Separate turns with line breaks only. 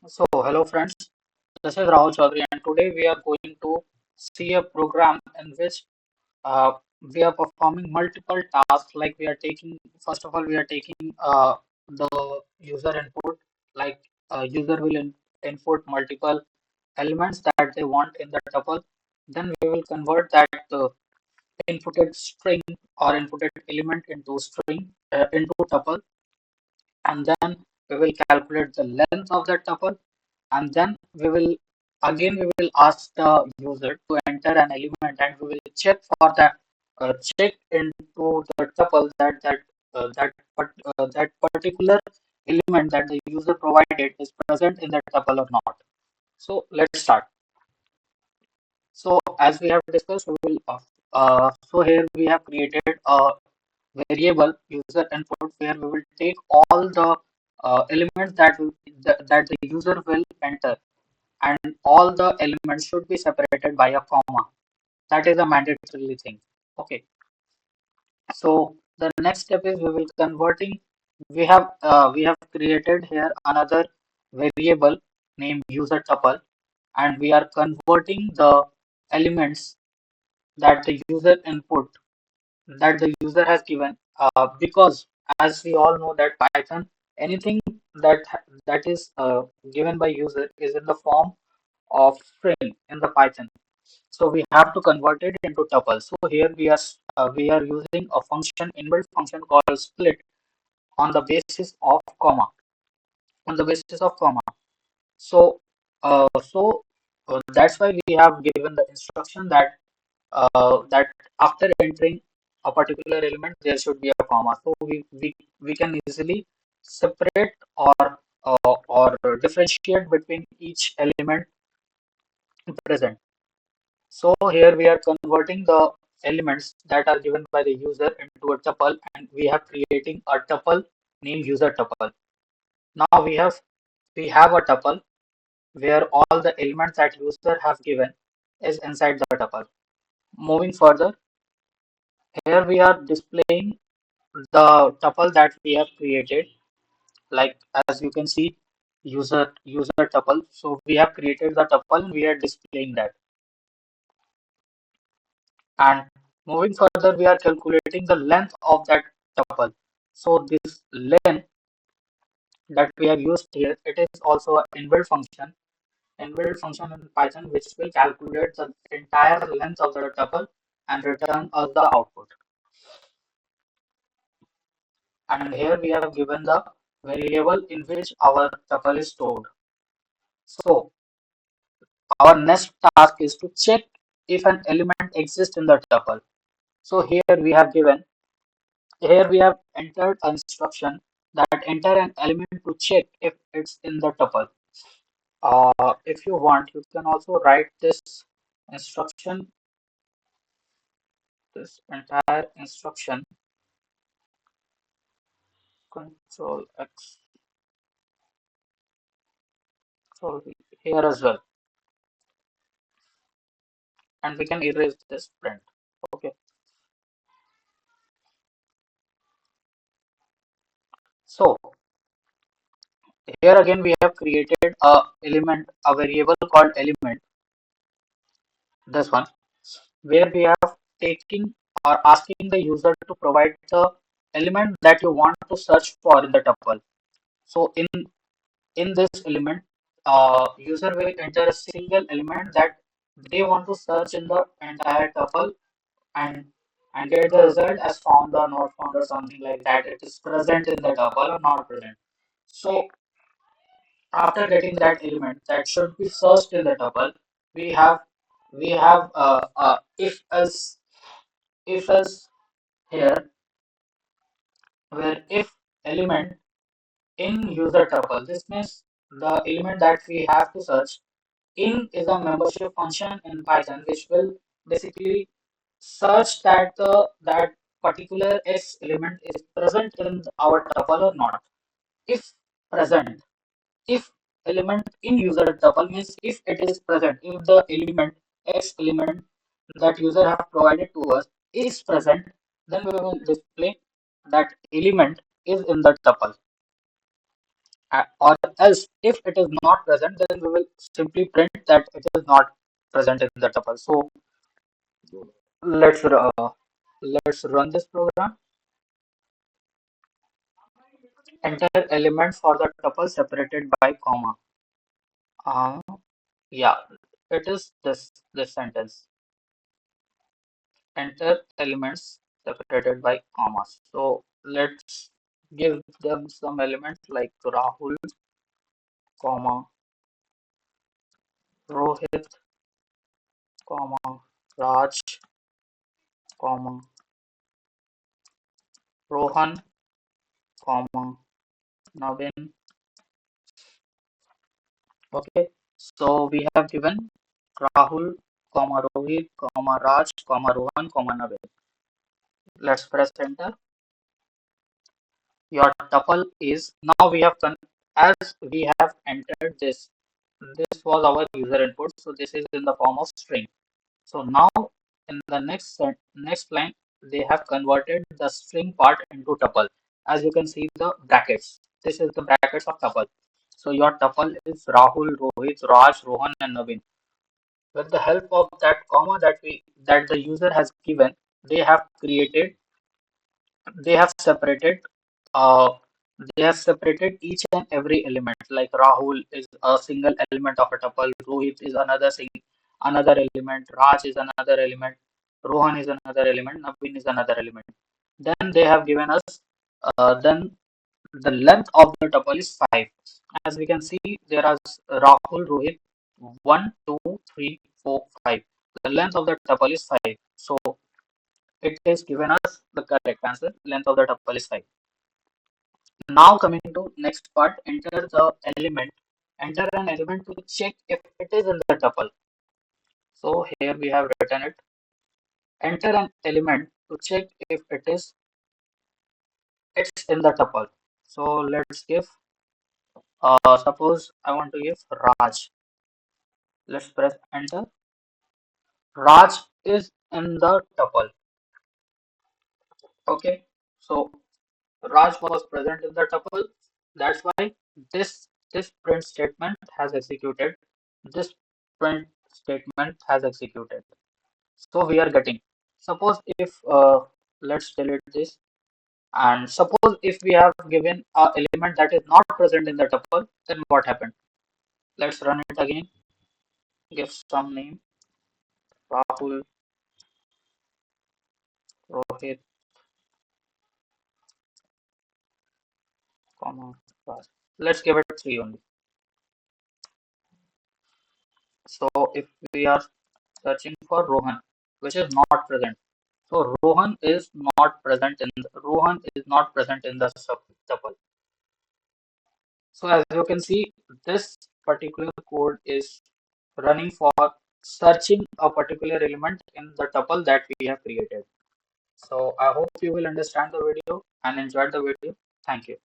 So, hello friends, this is Rahul Chaudhary, and today we are going to see a program in which uh, we are performing multiple tasks. Like we are taking, first of all, we are taking the user input, like user will input multiple elements that they want in the tuple. Then we will convert that inputted string or inputted element into string into tuple, and then we will calculate the length of the tuple, and then we will ask the user to enter an element, and we will check for the check into the tuple that particular element that the user provided is present in the tuple or not. So let's start. So as we have discussed, so here we have created a variable user input where we will take all the elements that the user will enter, and all the elements should be separated by a comma. That is a mandatory thing. Okay. So the next step is we will converting. We have created here another variable named user tuple, and we are converting the elements that the user input that the user has given, because as we all know that Python, anything that is given by user is in the form of string in the Python. So we have to convert it into tuple. So here we are using a function, inbuilt function called split, on the basis of comma. On the basis of comma. So that's why we have given the instruction that after entering a particular element there should be a comma. So we can easily separate or differentiate between each element present. So here we are converting the elements that are given by the user into a tuple, and we are creating a tuple named user tuple. Now we have a tuple where all the elements that user have given is inside the tuple. Moving further, here we are displaying the tuple that we have created. Like as you can see, user tuple. So we have created the tuple and we are displaying that. And moving further, we are calculating the length of that tuple. So this length that we have used here, it is also an inbuilt function in Python, which will calculate the entire length of the tuple and return us the output. And here we have given the variable in which our tuple is stored. So our next task is to check if an element exists in the tuple. So here we have entered an instruction that enter an element to check if it's in the tuple. If you want, you can also write instruction, this entire instruction, Control X, Control V here as well, and we can erase this print. Okay. So here again we have created a variable called element, this one, where we have taking or asking the user to provide the element that you want to search for in the tuple. So in this element, user will enter a single element that they want to search in the entire tuple, and get the result as found or not found or something like that. It is present in the tuple or not present. So after getting that element that should be searched in the tuple, we have if else here, where if element in user tuple. This means the element that we have to search in is a membership function in Python, which will basically search that particular X element is present in our tuple or not. If present, if element in user tuple means if it is present, if the element X element that user have provided to us is present, then we will display that element is in the tuple. or else if it is not present, then we will simply print that it is not present in the tuple. So let's uh, let's run this program. Enter element for the tuple separated by comma. Uh, yeah, it is this sentence. Enter elements separated by commas. So let's give them some elements like Rahul, comma, Rohit, comma, Raj, comma, Rohan, comma, Navin. Okay, so we have given Rahul, comma, Rohit, comma, Raj, comma, Rohan, comma, Navin. Let's press enter. Your tuple is now we have as we have entered this. This was our user input, so this is in the form of string. So now in the next line, they have converted the string part into tuple. As you can see the brackets. This is the brackets of tuple. So your tuple is Rahul, Rohit, Raj, Rohan, and Navin. With the help of that comma that the user has given, they have created they have separated uh, they have separated each and every element. Like Rahul is a single element of a tuple, Rohit is another element, Raj is another element, Rohan is another element, Navin is another element. Then they have given us then the length of the tuple is 5. As we can see, there are Rahul, Rohit, 1, 2, 3, 4, 5. The length of the tuple is 5. So it is given us the correct answer. Length of the tuple is 5. Now coming to next part, enter an element to check if it is in the tuple. So here we have written it. Enter an element to check if it's in the tuple. So let's give suppose I want to give Raj. Let's press enter. Raj is in the tuple. Okay. So Raj was present in the tuple. That's why this print statement has executed. This print statement has executed. So we are getting. Suppose if let's delete this, and suppose if we have given a element that is not present in the tuple, then what happened? Let's run it again. Give some name. Rahul, Rohit, comma, Raj. Let's give it three only. So if we are searching for Rohan, which is not present. So Rohan is not present in the tuple. So as you can see, this particular code is running for searching a particular element in the tuple that we have created. So I hope you will understand the video and enjoy the video. Thank you.